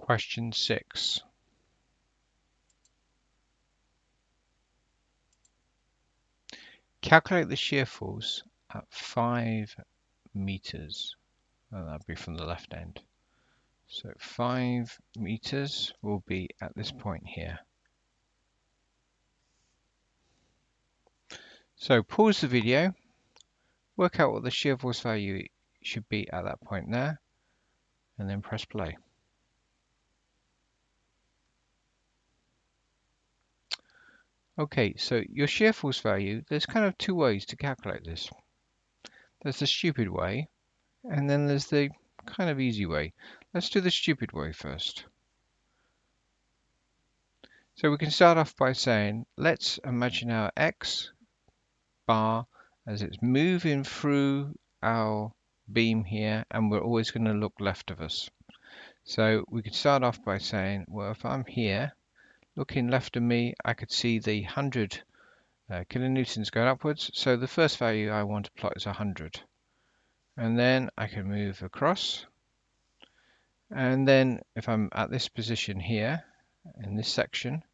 Question 6. Calculate the shear force at 5 meters. Well, that'd be from the left end. So 5 meters will be at this point here. So pause the video, work out what the shear force value should be at that point there, and then press play. Okay, so your shear force value, there's kind of two ways to calculate this. There's the stupid way, and then there's the kind of easy way. Let's do the stupid way first. So we can start off by saying, let's imagine our X bar as it's moving through our beam here, and we're always going to look left of us. So we could start off by saying, well, if I'm here, looking left of me, I could see the 100 kilonewtons going upwards. So the first value I want to plot is 100. And then I can move across. And then if I'm at this position here, in this section,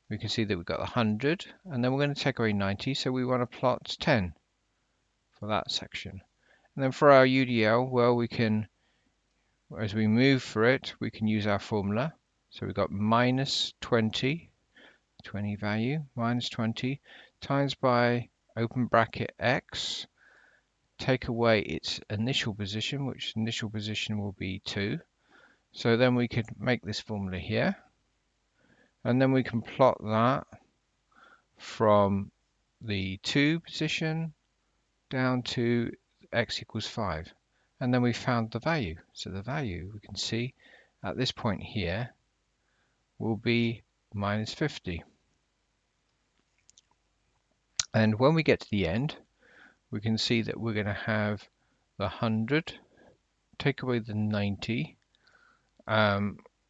we can see that we've got 100. And then we're going to take away 90. So we want to plot 10 for that section. And then for our UDL, well, we can, as we move for it, we can use our formula. So we've got minus 20 value, minus 20, times by open bracket x, take away its initial position, which initial position will be 2. So then we could make this formula here. And then we can plot that from the 2 position down to x equals 5. And then we found the value. So the value we can see at this point here will be minus 50. And when we get to the end, we can see that we're going to have the 100, take away the 90.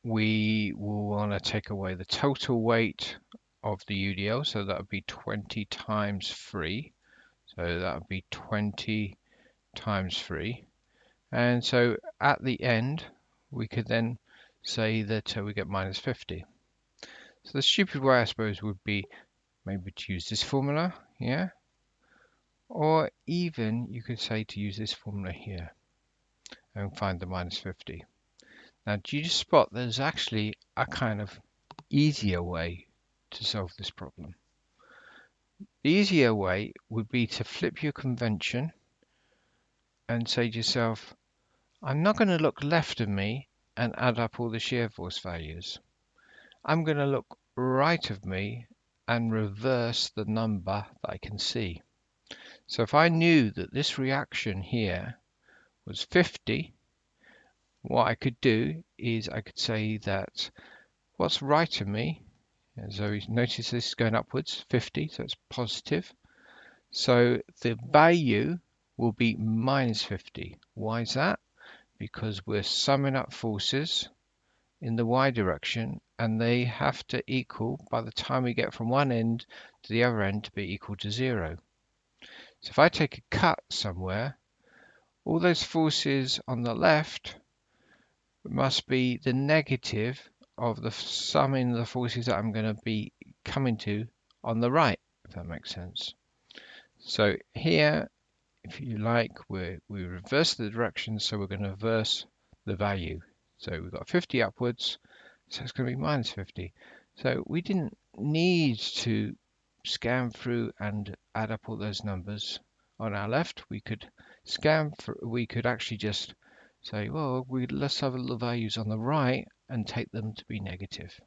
We will want to take away the total weight of the UDL, so that would be 20 times 3. So that would be 20 times 3. And so at the end, we could then say that we get minus 50. So the stupid way, I suppose, would be maybe to use this formula, yeah? Or even you could say to use this formula here and find the minus 50. Now, do you just spot there's actually a kind of easier way to solve this problem? The easier way would be to flip your convention and say to yourself, I'm not going to look left of me and add up all the shear force values. I'm going to look right of me and reverse the number that I can see. So if I knew that this reaction here was 50, what I could do is I could say that what's right of me, so notice this is going upwards, 50, so it's positive. So the value will be minus 50. Why is that? Because we're summing up forces in the y direction, and they have to equal, by the time we get from one end to the other end, to be equal to 0. So if I take a cut somewhere, all those forces on the left must be the negative of the summing the forces that I'm going to be coming to on the right, if that makes sense. So here, if you like, we reverse the direction, so we're going to reverse the value. So we've got 50 upwards, so it's going to be minus 50. So we didn't need to scan through and add up all those numbers on our left. We could scan for, we could actually just say, well, let's have the values on the right and take them to be negative.